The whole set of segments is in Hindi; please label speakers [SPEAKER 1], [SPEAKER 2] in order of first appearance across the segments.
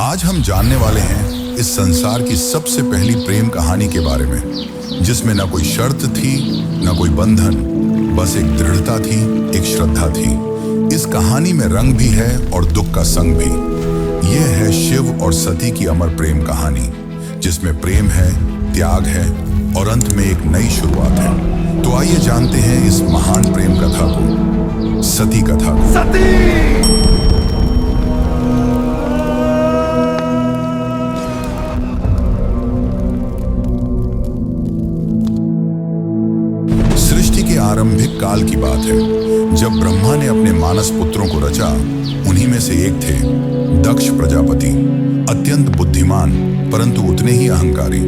[SPEAKER 1] आज हम जानने वाले हैं इस संसार की सबसे पहली प्रेम कहानी के बारे में, जिसमें न कोई शर्त थी, न कोई बंधन, बस एक दृढ़ता थी, एक श्रद्धा थी। इस कहानी में रंग भी है और दुख का संग भी। यह है शिव और सती की अमर प्रेम कहानी, जिसमें प्रेम है, त्याग है और अंत में एक नई शुरुआत है। तो आइए जानते हैं इस महान प्रेम कथा को, सती कथा को। सृष्टि के आरंभिक काल की बात है, जब ब्रह्मा ने अपने मानस पुत्रों को रचा। उन्हीं में से एक थे दक्ष प्रजापति, अत्यंत बुद्धिमान परंतु उतने ही अहंकारी।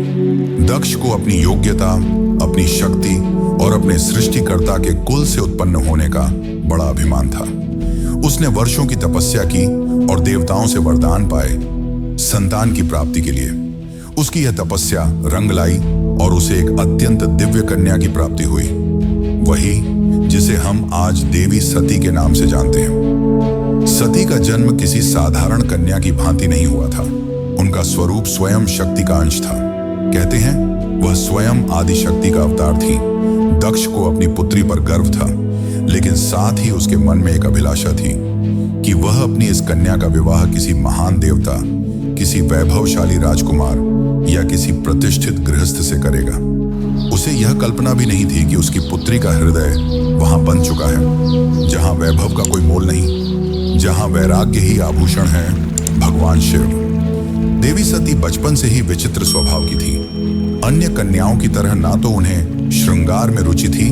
[SPEAKER 1] दक्ष को अपनी योग्यता, अपनी शक्ति और अपने सृष्टिकर्ता के कुल से उत्पन्न होने का बड़ा अभिमान था। उसने वर्षों की तपस्या की और देवताओं से वरदान पाए संतान की प्राप्ति के लिए। उसकी यह तपस्या रंग लाई और उसे एक अत्यंत दिव्य कन्या की प्राप्ति हुई, वही जिसे हम आज देवी सती के नाम से जानते हैं। सती का जन्म किसी साधारण कन्या की भांति नहीं हुआ था। उनका स्वरूप स्वयं शक्ति का अंश था। कहते हैं वह स्वयं आदि शक्ति का अवतार थी। दक्ष को अपनी पुत्री पर गर्व था, लेकिन साथ ही उसके मन में एक अभिलाषा थी कि वह अपनी इस कन्या का विवाह किसी महान देवता, किसी वैभवशाली राजकुमार या किसी प्रतिष्ठित गृहस्थ से करेगा। उसे यह कल्पना भी नहीं थी कि उसकी पुत्री का हृदय वहां बन चुका है, जहां वैभव का कोई मोल नहीं, जहां वैराग्य ही आभूषण है, भगवान शिव। देवी सती बचपन से ही विचित्र स्वभाव की थी। अन्य कन्याओं की तरह ना तो उन्हें श्रृंगार में रुचि थी,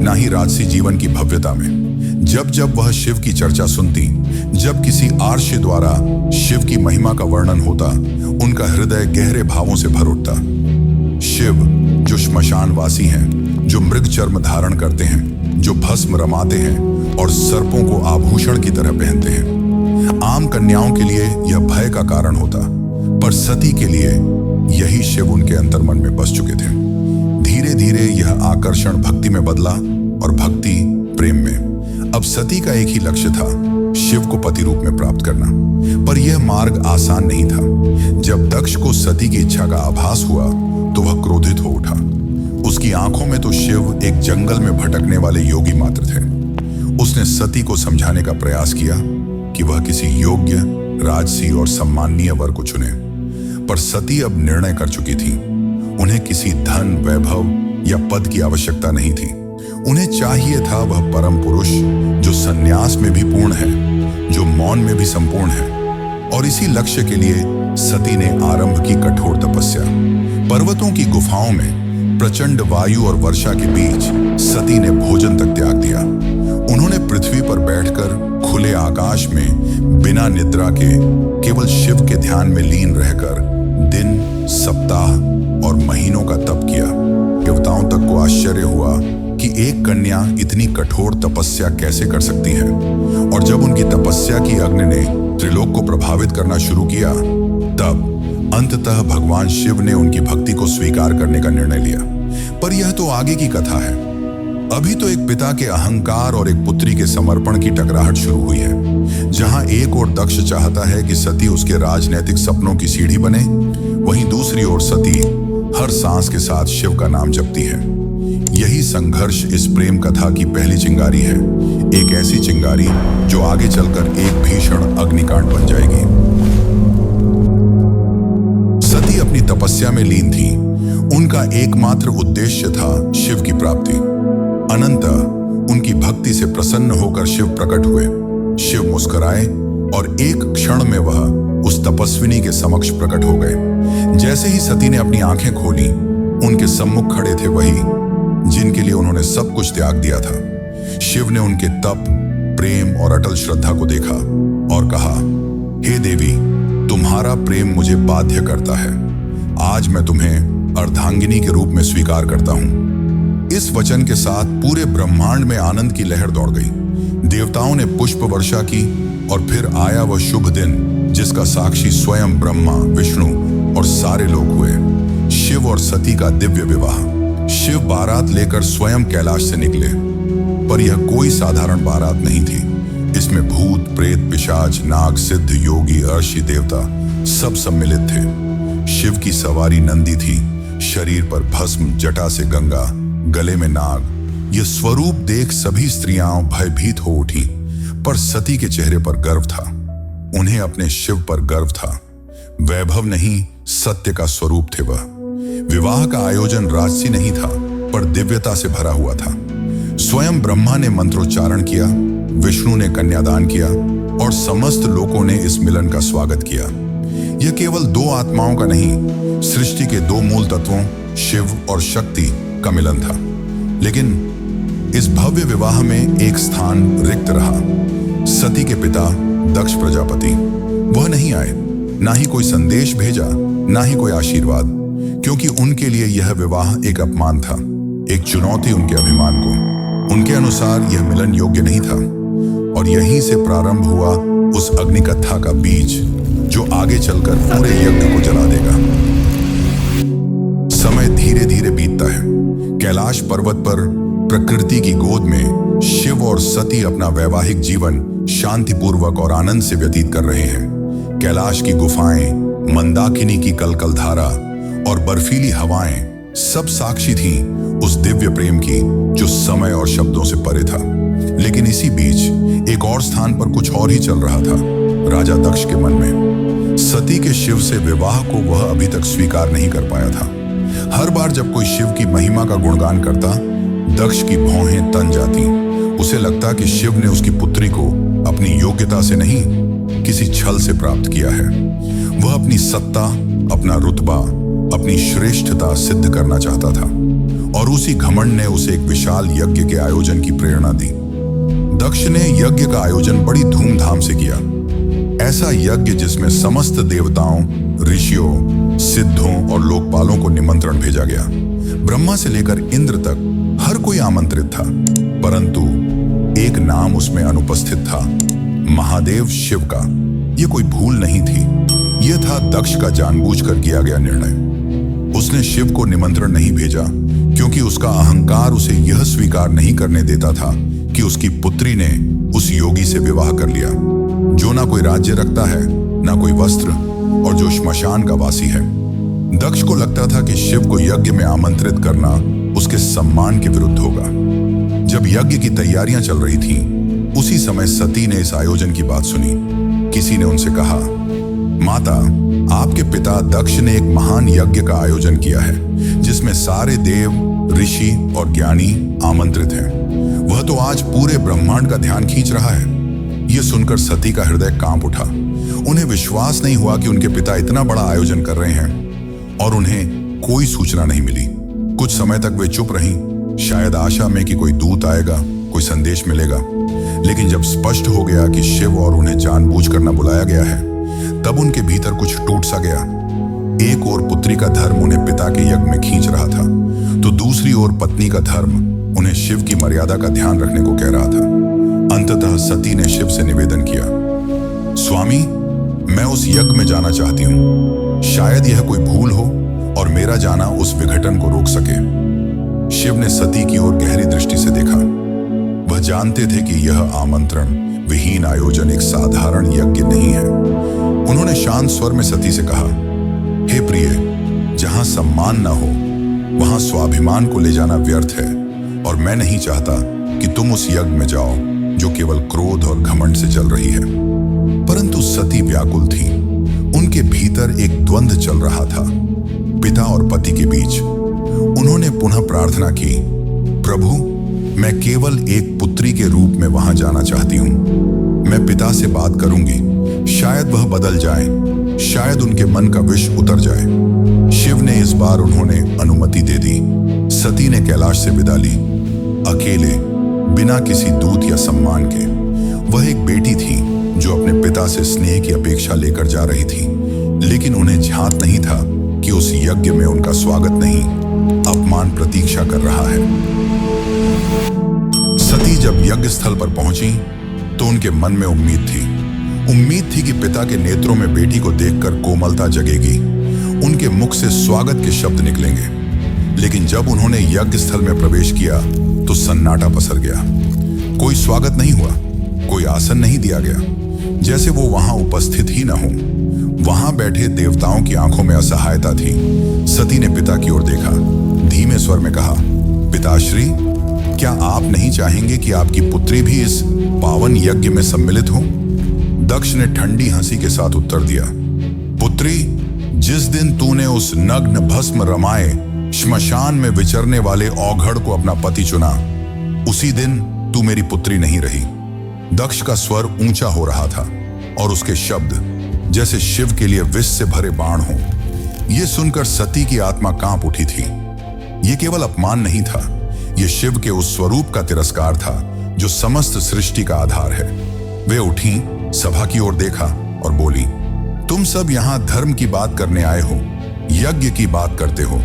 [SPEAKER 1] ना ही राजसी जीवन की भव्यता में। जब जब वह शिव की चर्चा सुनती, जब किसी आर्षि द्वारा शिव की महिमा का वर्णन होता, उनका हृदय गहरे भावों से भर उठता। शिव जो श्मशानवासी हैं, जो मृग चर्म धारण करते हैं, जो भस्म रमाते हैं और सर्पों को आभूषण की तरह पहनते हैं। आम कन्याओं के लिए यह भय का कारण होता, पर सती के लिए यही शिव उनके अंतर्मन में बस चुके थे। धीरे धीरे यह आकर्षण भक्ति में बदला और भक्ति प्रेम में। अब सती का एक ही लक्ष्य था, शिव को पति रूप में प्राप्त करना। पर यह मार्ग आसान नहीं था। जब दक्ष को सती की इच्छा का आभास हुआ तो वह क्रोधित हो उठा। उसकी आंखों में तो शिव एक जंगल में भटकने वाले योगी मात्र थे। उसने सती को समझाने का प्रयास किया कि वह किसी योग्य, राजसी और सम्माननीय वर को चुने। पर सती अब निर्णय कर चुकी थी। उन्हें किसी धन, वैभव या पद की आवश्यकता नहीं थी। उन्हें चाहिए था वह परम पुरुष जो संन्यास में भी पूर्ण है, जो मौन में भी संपूर्ण है। और इसी लक्ष्य के लिए सती ने आरंभ की कठोर तपस्या। पर्वतों की गुफाओं में प्रचंड वायु और वर्षा के बीच सती ने भोजन तक त्याग दिया। उन्होंने पृथ्वी पर बैठकर खुले आकाश में बिना निद्रा के केवल शिव के ध्यान में लीन रहकर दिन, सप्ताह और महीनों का तप किया। देवताओं तक को आश्चर्य हुआ कि एक कन्या इतनी कठोर तपस्या कैसे कर सकती है। और जब उनकी तपस्या की अग्नि ने त्रिलोक को प्रभावित करना शुरू किया, तब अंततः भगवान शिव ने उनकी भक्ति को स्वीकार करने का निर्णय लिया। पर यह तो आगे की कथा है। अभी तो एक पिता के अहंकार और एक पुत्री के समर्पण की टकराहट शुरू हुई है। जहां एक ओर दक्ष चाहता है कि सती उसके राजनैतिक सपनों की सीढ़ी बने, वहीं दूसरी ओर सती हर सांस के साथ शिव का नाम जपती है। यही संघर्ष इस प्रेम कथा की पहली चिंगारी है, एक ऐसी चिंगारी जो आगे चलकर एक भीषण अग्निकांड बन जाएगी। सती अपनी तपस्या में लीन थी। उनका एकमात्र उद्देश्य था शिव की प्राप्ति। अनंतः उनकी भक्ति से प्रसन्न होकर शिव प्रकट हुए। शिव मुस्कुराए और एक क्षण में वह उस तपस्विनी के समक्ष प्रकट हो गए। जैसे ही सती ने अपनी आंखें खोली, उनके सम्मुख खड़े थे वही जिनके लिए उन्होंने सब कुछ त्याग दिया था। शिव ने उनके तप, प्रेम और अटल श्रद्धा को देखा और कहा, हे देवी, तुम्हारा प्रेम मुझे बाध्य करता है। आज मैं तुम्हें अर्धांगिनी के रूप में स्वीकार करता हूं। इस वचन के साथ पूरे ब्रह्मांड में आनंद की लहर दौड़ गई। देवताओं ने पुष्प वर्षा की और फिर आया वह शुभ दिन जिसका साक्षी स्वयं ब्रह्मा, विष्णु और सारे लोग हुए। शिव और सती का दिव्य विवाह। शिव बारात लेकर स्वयं कैलाश से निकले, पर यह कोई साधारण बारात नहीं थी। इसमें भूत, प्रेत, पिशाच, नाग, सिद्ध, योगी, अर्षि, देवता सब सम्मिलित थे। शिव की सवारी नंदी थी, शरीर पर भस्म, जटा से गंगा, गले में नाग। यह स्वरूप देख सभी स्त्रियां भयभीत हो उठी, पर सती के चेहरे पर गर्व था। उन्हें अपने शिव पर गर्व था। वैभव नहीं, सत्य का स्वरूप थे वह। विवाह का आयोजन राजसी नहीं था, पर दिव्यता से भरा हुआ था। स्वयं ब्रह्मा ने मंत्रोच्चारण किया, विष्णु ने कन्यादान किया और समस्त लोगों ने इस मिलन का स्वागत किया। यह केवल दो आत्माओं का नहीं, सृष्टि के दो मूल तत्वों शिव और शक्ति का मिलन था। लेकिन इस भव्य विवाह में एक स्थान रिक्त रहा। सती के पिता दक्ष प्रजापति, वह नहीं आए। ना ही कोई संदेश भेजा, ना ही कोई आशीर्वाद, क्योंकि उनके लिए यह विवाह एक अपमान था, एक चुनौती उनके अभिमान को। उनके अनुसार यह मिलन योग्य नहीं था। और यहीं से प्रारंभ हुआ उस अग्निकथा का बीज, जो आगे चलकर पूरे यज्ञ को जला देगा। समय धीरे धीरे बीतता है। कैलाश पर्वत पर प्रकृति की गोद में शिव और सती अपना वैवाहिक जीवन शांतिपूर्वक और आनंद से व्यतीत कर रहे हैं। कैलाश की गुफाएं, मंदाकिनी की कलकल धारा और बर्फीली हवाएं सब साक्षी थीं उस दिव्य प्रेम की, जो समय और शब्दों से परे था। लेकिन इसी बीच एक और स्थान पर कुछ और ही चल रहा था, राजा दक्ष के मन में। सती के शिव से विवाह को वह अभी तक स्वीकार नहीं कर पाया था। हर बार जब कोई शिव की महिमा का गुणगान करता, दक्ष की भौहें तन जाती। उसे लगता कि शिव ने उसकी पुत्री को अपनी योग्यता से नहीं, किसी छल से प्राप्त किया है। वह अपनी सत्ता, अपना रुतबा, अपनी श्रेष्ठता सिद्ध करना चाहता था, और उसी घमंड ने उसे एक विशाल यज्ञ के आयोजन की प्रेरणा दी। दक्ष ने यज्ञ का आयोजन बड़ी धूमधाम से किया। ऐसा यज्ञ जिसमें समस्त देवताओं, ऋषियों, सिद्धों और लोकपालों को निमंत्रण भेजा गया। ब्रह्मा से लेकर इंद्र तक हर कोई आमंत्रित था, परंतु एक नाम उसमें अनुपस्थित था, महादेव शिव का। यह कोई भूल नहीं थी, यह था दक्ष का जानबूझकर किया गया निर्णय। उसने शिव को निमंत्रण नहीं भेजा, क्योंकि उसका अहंकार उसे यह स्वीकार नहीं करने देता था कि उसकी पुत्री ने उस योगी से विवाह कर लिया, जो ना कोई राज्य रखता है, ना कोई वस्त्र, और जो श्मशान का वासी है। दक्ष को लगता था कि शिव को यज्ञ में आमंत्रित करना उसके सम्मान के विरुद्ध होगा। जब यज्ञ की तैयारियां चल रही थीं, उसी समय सती ने इस आयोजन की बात सुनी। किसी ने उनसे कहा, माता, आपके पिता दक्ष ने एक महान यज्ञ का आयोजन किया है, जिसमें सारे देव, ऋषि और ज्ञानी आमंत्रित हैं। वह तो आज पूरे ब्रह्मांड का ध्यान खींच रहा है। यह सुनकर सती का हृदय कांप उठा। उन्हें विश्वास नहीं हुआ कि उनके पिता इतना बड़ा आयोजन कर रहे हैं और उन्हें कोई सूचना नहीं मिली। कुछ समय तक वे चुप रहीं, शायद आशा में कि कोई दूत आएगा, कोई संदेश मिलेगा। लेकिन जब स्पष्ट हो गया कि शिव और उन्हें जानबूझकर न बुलाया गया है, तब उनके भीतर कुछ टूट सा गया। एक ओर पुत्री का धर्म उन्हें पिता के यज्ञ में खींच रहा था, तो दूसरी ओर पत्नी का धर्म उन्हें शिव की मर्यादा का ध्यान रखने को कह रहा था। अंततः सती ने शिव से निवेदन किया, स्वामी, मैं उस यज्ञ में जाना चाहती हूँ। शायद यह कोई भूल हो और मेरा जाना उस विघटन को रोक सके। शिव ने सती की ओर गहरी दृष्टि से देखा। वह जानते थे कि यह आमंत्रण विहीन आयोजन एक साधारण यज्ञ नहीं है। उन्होंने शांत स्वर में सती से कहा, हे प्रिय, जहां सम्मान न हो वहां स्वाभिमान को ले जाना व्यर्थ है, और मैं नहीं चाहता कि तुम उस यज्ञ में जाओ जो केवल क्रोध और घमंड से चल रही है। परंतु सती व्याकुल थी। उनके भीतर एक द्वंद्व चल रहा था, पिता और पति के बीच। उन्होंने पुनः प्रार्थना की, प्रभु, मैं केवल एक पुत्री के रूप में वहां जाना चाहती हूँ। मैं पिता से बात करूंगी, शायद वह बदल जाए, शायद उनके मन का विष उतर जाए। शिव ने इस बार उन्होंने अनुमति दे दी। सती ने कैलाश से विदा ली, अकेले, बिना किसी दूत या सम्मान के। वह एक बेटी थी जो अपने पिता से स्नेह की अपेक्षा लेकर जा रही थी, लेकिन उन्हें झांक नहीं था कि उस यज्ञ में उनका स्वागत नहीं, अपमान प्रतीक्षा कर रहा है। सती जब यज्ञ स्थल पर पहुंची तो उनके मन में उम्मीद थी कि पिता के नेत्रों में बेटी को देखकर कोमलता जगेगी, उनके मुख से स्वागत के शब्द निकलेंगे। लेकिन जब उन्होंने यज्ञ स्थल में प्रवेश किया तो सन्नाटा पसर गया। कोई स्वागत नहीं हुआ, कोई आसन नहीं दिया गया, जैसे वो वहां उपस्थित ही न हो। वहां बैठे देवताओं की आंखों में असहायता थी। सती ने पिता की ओर देखा, धीमे स्वर में कहा, पिताश्री, क्या आप नहीं चाहेंगे कि आपकी पुत्री भी इस पावन यज्ञ में सम्मिलित हो? दक्ष ने ठंडी हंसी के साथ उत्तर दिया, पुत्री, जिस दिन तूने उस नग्न भस्म रमाए श्मशान में विचरने वाले औघड़ को अपना पति चुना, उसी दिन तू मेरी पुत्री नहीं रही। दक्ष का स्वर ऊंचा हो रहा था और उसके शब्द जैसे शिव के लिए विष से भरे बाण हो। यह सुनकर सती की आत्मा कांप उठी थी। यह केवल अपमान नहीं था, यह शिव के उस स्वरूप का तिरस्कार था जो समस्त सृष्टि का आधार है। वे उठी, सभा की ओर देखा और बोली, तुम सब यहां धर्म की बात करने आए हो, यज्ञ की बात करते हो,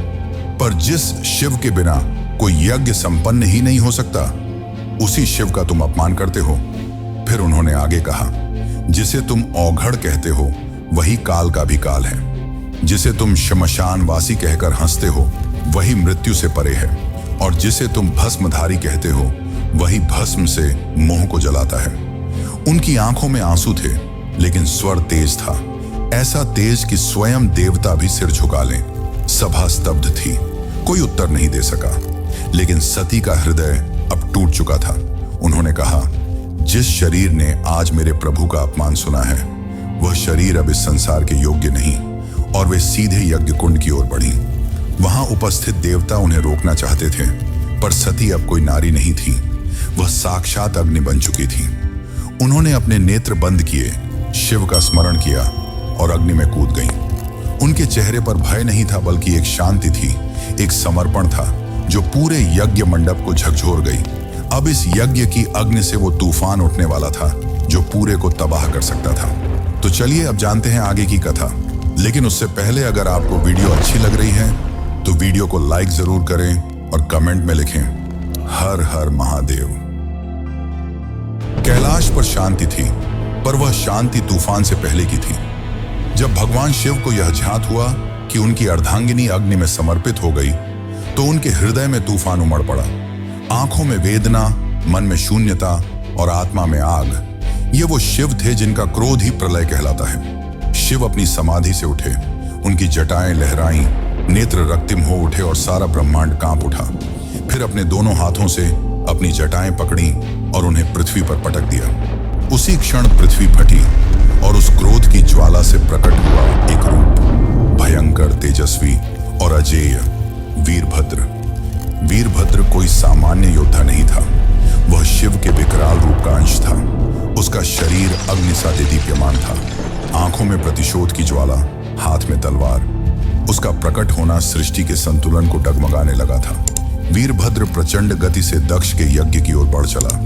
[SPEAKER 1] पर जिस शिव के बिना कोई यज्ञ संपन्न ही नहीं हो सकता, उसी शिव का तुम अपमान करते हो। फिर उन्होंने आगे कहा, जिसे तुम औघड़ कहते हो वही काल का भी काल है। जिसे तुम श्मशानवासी कहकर हंसते हो वही मृत्यु से परे है, और जिसे तुम भस्मधारी कहते हो वही भस्म से मोह को जलाता है। उनकी आंखों में आंसू थे, लेकिन स्वर तेज था, ऐसा तेज कि स्वयं देवता भी सिर झुका लें। सभा स्तब्ध थी, कोई उत्तर नहीं दे सका, लेकिन सती का हृदय अब टूट चुका था। उन्होंने कहा, जिस शरीर ने आज मेरे प्रभु का अपमान सुना है, वह शरीर अब इस संसार के योग्य नहीं, और वे सीधे यज्ञ कुंड की ओर बढ़ी। वहां उपस्थित देवता उन्हें रोकना चाहते थे, पर सती अब कोई नारी नहीं थी, वह साक्षात अग्नि बन चुकी थी। उन्होंने अपने नेत्र बंद किए, शिव का स्मरण किया और अग्नि में कूद गईं। उनके चेहरे पर भय नहीं था, बल्कि एक शांति थी, एक समर्पण था जो पूरे यज्ञ मंडप को झकझोर गई। अब इस यज्ञ की अग्नि से वो तूफान उठने वाला था जो पूरे को तबाह कर सकता था। तो चलिए अब जानते हैं आगे की कथा। लेकिन उससे पहले अगर आपको वीडियो अच्छी लग रही है तो वीडियो को लाइक जरूर करें और कमेंट में लिखें, हर हर महादेव। कैलाश पर शांति थी, पर वह शांति तूफान से पहले की थी। जब भगवान शिव को यह ज्ञात हुआ कि उनकी अर्धांगिनी अग्नि में समर्पित हो गई, तो उनके हृदय में तूफान उमड़ पड़ा। आंखों में वेदना, मन में शून्यता और आत्मा में आग। ये वो शिव थे जिनका क्रोध ही प्रलय कहलाता है। शिव अपनी समाधि से उठे, उनकी जटाएं लहराईं, नेत्र रक्तिम हो उठे और सारा ब्रह्मांड कांप उठा। फिर अपने दोनों हाथों से अपनी जटाएं पकड़ी और उन्हें पृथ्वी पर पटक दिया। उसी क्षण पृथ्वी फटी और उस क्रोध की ज्वाला से प्रकट हुआ एक रूप, भयंकर, तेजस्वी और अजेय, वीरभद्र। वीरभद्र कोई सामान्य योद्धा नहीं था, वह शिव के विकराल रूप का अंश था। उसका शरीर अग्नि सा दीप्यमान था, आंखों में प्रतिशोध की ज्वाला, हाथ में तलवार। उसका प्रकट होना सृष्टि के संतुलन को डगमगाने लगा था। वीरभद्र प्रचंड गति से दक्ष के यज्ञ की ओर बढ़ चला।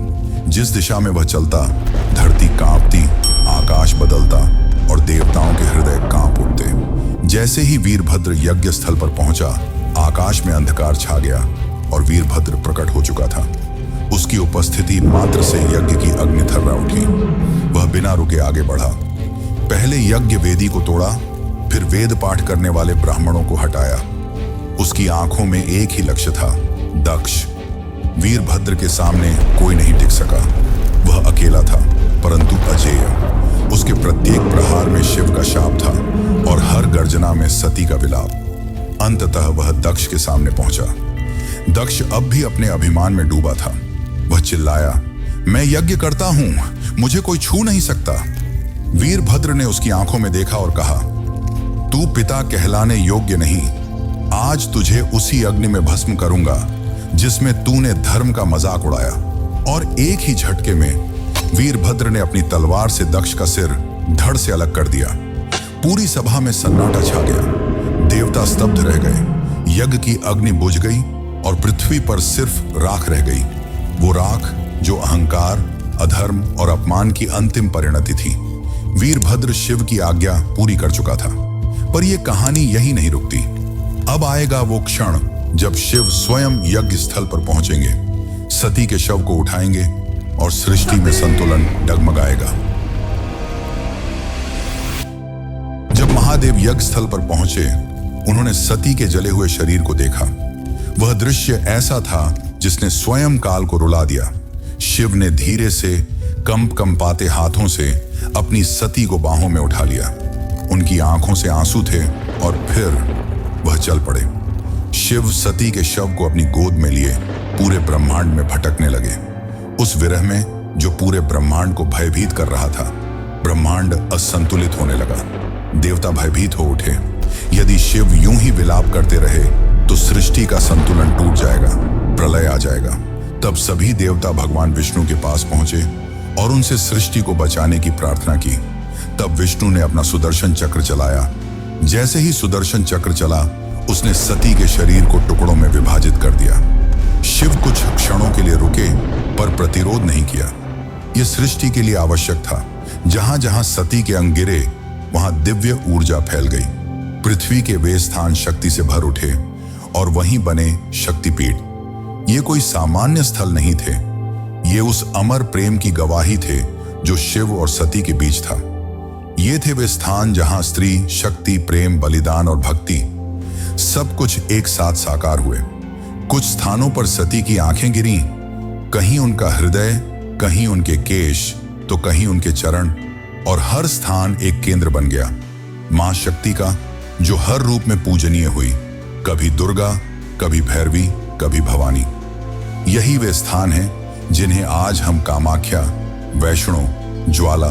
[SPEAKER 1] जिस दिशा में वह चलता, धरती कांपती, आकाश बदलता और देवताओं के हृदय कांप उठते। जैसे ही वीरभद्र यज्ञ स्थल पर पहुंचा, आकाश में अंधकार छा गया और वीरभद्र प्रकट हो चुका था। उसकी उपस्थिति मात्र से यज्ञ की अग्नि थर्रा उठी। वह बिना रुके आगे बढ़ा। पहले यज्ञ वेदी को तोड़ा, फिर वेद पाठ करने वाले ब्राह्मणों को हटाया। उसकी आंखों में एक ही लक्ष्य था, दक्ष। वीरभद्र के सामने कोई नहीं टिक सका। वह अकेला था, परंतु अजेय। उसके प्रत्येक प्रहार में शिव का शाप था और हर गर्जना में सती का विलाप। अंततः वह दक्ष के सामने पहुंचा। दक्ष अब भी अपने अभिमान में डूबा था। वह चिल्लाया, मैं यज्ञ करता हूं, मुझे कोई छू नहीं सकता। वीरभद्र ने उसकी आंखों में देखा और कहा, तू पिता कहलाने योग्य नहीं। आज तुझे उसी अग्नि में भस्म करूंगा जिसमें तूने धर्म का मजाक उड़ाया। और एक ही झटके में वीरभद्र ने अपनी तलवार से दक्ष का सिर धड़ से अलग कर दिया। पूरी सभा में सन्नाटा छा गया। देवता स्तब्ध रह गए। यज्ञ की अग्नि बुझ गई और पृथ्वी पर सिर्फ राख रह गई। वो राख जो अहंकार, अधर्म और अपमान की अंतिम परिणति थी। वीरभद्र शिव की आज्ञा पूरी कर चुका था, पर यह कहानी यही नहीं रुकती। अब आएगा वो क्षण जब शिव स्वयं यज्ञ स्थल पर पहुंचेंगे, सती के शव को उठाएंगे और सृष्टि में संतुलन डगमगाएगा। जब महादेव यज्ञ स्थल पर पहुंचे, उन्होंने सती के जले हुए शरीर को देखा। वह दृश्य ऐसा था जिसने स्वयं काल को रुला दिया। शिव ने धीरे से कंपाते हाथों से अपनी सती को बाहों में उठा लिया। उनकी आंखों से आंसू थे और फिर वह चल पड़े। शिव सती के शव को अपनी गोद में लिए पूरे ब्रह्मांड में भटकने लगे। उस विरह में जो पूरे ब्रह्मांड को भयभीत कर रहा था, ब्रह्मांड असंतुलित होने लगा। देवता भयभीत हो उठे। यदि शिव यूं ही विलाप करते रहे तो सृष्टि का संतुलन टूट जाएगा, प्रलय आ जाएगा। तब सभी देवता भगवान विष्णु के पास पहुंचे और उनसे सृष्टि को बचाने की प्रार्थना की। तब विष्णु ने अपना सुदर्शन चक्र चलाया। जैसे ही सुदर्शन चक्र चला, उसने सती के शरीर को टुकड़ों में विभाजित कर दिया। शिव कुछ क्षणों के लिए रुके पर प्रतिरोध नहीं किया। यह सृष्टि के लिए आवश्यक था। जहां जहां सती के अंग गिरे वहां दिव्य ऊर्जा फैल गई। पृथ्वी के वे स्थान शक्ति से भर उठे और वहीं बने शक्तिपीठ। ये कोई सामान्य स्थल नहीं थे। ये उस अमर प्रेम की गवाही थे जो शिव और सती के बीच था। ये थे वे स्थान जहां स्त्री, शक्ति, प्रेम, बलिदान और भक्ति सब कुछ एक साथ साकार हुए। कुछ स्थानों पर सती की आंखें गिरीं, कहीं उनका हृदय, कहीं उनके केश, तो कहीं उनके चरण, और हर स्थान एक केंद्र बन गया मां शक्ति का, जो हर रूप में पूजनीय हुई। कभी दुर्गा, कभी भैरवी, कभी भवानी। यही वे स्थान हैं जिन्हें आज हम कामाख्या, वैष्णो, ज्वाला,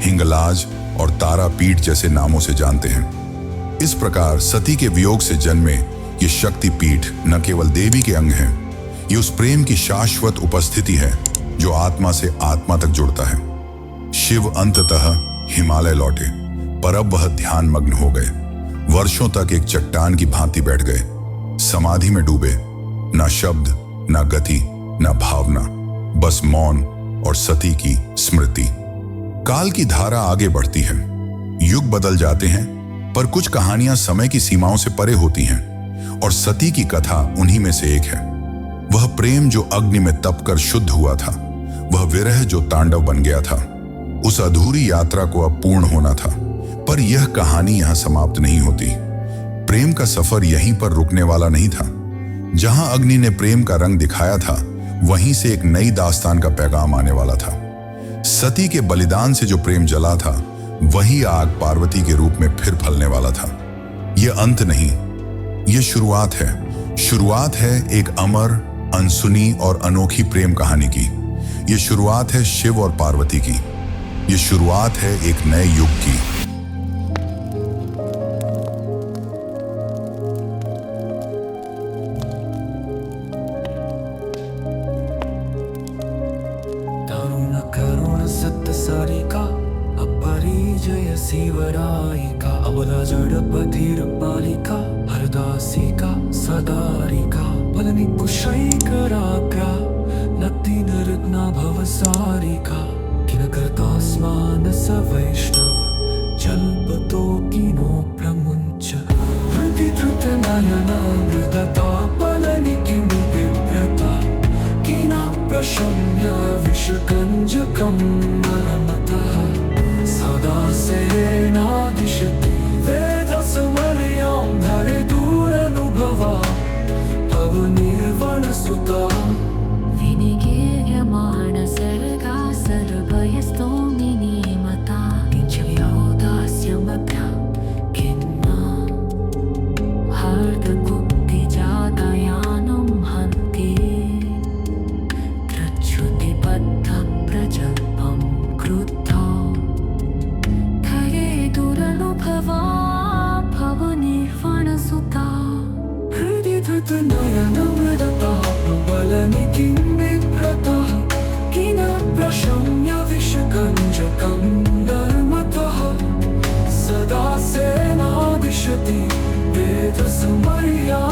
[SPEAKER 1] हिंगलाज और तारापीठ जैसे नामों से जानते हैं। इस प्रकार सती के वियोग से जन्मे ये शक्तिपीठ न केवल देवी के अंग हैं, ये उस प्रेम की शाश्वत उपस्थिति है जो आत्मा से आत्मा तक जुड़ता है। शिव अंततः हिमालय लौटे, पर अब वह ध्यान मग्न हो गए। वर्षों तक एक चट्टान की भांति बैठ गए, समाधि में डूबे। ना शब्द, ना गति, ना भावना, बस मौन और सती की स्मृति। काल की धारा आगे बढ़ती है, युग बदल जाते हैं, पर कुछ कहानियां समय की सीमाओं से परे होती हैं, और सती की कथा उन्हीं में से एक है। वह प्रेम जो अग्नि में तपकर शुद्ध हुआ था, वह विरह जो तांडव बन गया था। उस अधूरी यात्रा को अब पूर्ण होना था, पर यह कहानी यहां समाप्त नहीं होती। प्रेम का सफर यहीं पर रुकने वाला नहीं था। जहां अग्नि ने प्रेम का रंग दिखाया था, वहीं से एक नई दास्तान का पैगाम आने वाला था। सती के बलिदान से जो प्रेम जला था, वही आग पार्वती के रूप में फिर फलने वाला था। यह अंत नहीं, यह शुरुआत है। शुरुआत है एक अमर, अनसुनी और अनोखी प्रेम कहानी की। यह शुरुआत है शिव और पार्वती की। यह शुरुआत है एक नए युग की।
[SPEAKER 2] करुण सत्य सारिका अपरिजय शिवरायिका अबला जड़ बधिर बालिका हरदासिका सदारिका पलनि कुशैकराग्रा नक्ति नरत्ना भवसारिका किन कर्तास्मान स वैष्णव जल्पतो किनो प्रमुञ्च धृति नयना मृदता पलनि किं बिभ्रता किना प्रशम्य विषकञ्जकं नरमतः सदा सेनादिशति वेदसमर्यां धरे दूरनुभवा पवनिर्वणसुता
[SPEAKER 3] विनिगीयमाण सर्गा सर्वयस्तोमिनी मता किञ्चयोदास्यमभ्या खिन्ना हार्दकुक्तिजातयानं हन्ति प्रच्युतिबद्धप्रजल्पं क्रुद्धो धरे दुरनुभवा भवनिर्वणसुता
[SPEAKER 2] हृदि धृतनयनमृदता प्रबलनि किं बिभ्रतः किन प्रशम्य विषकञ्जकं नर्मतः सदा सेनादिशति वेदसमर्या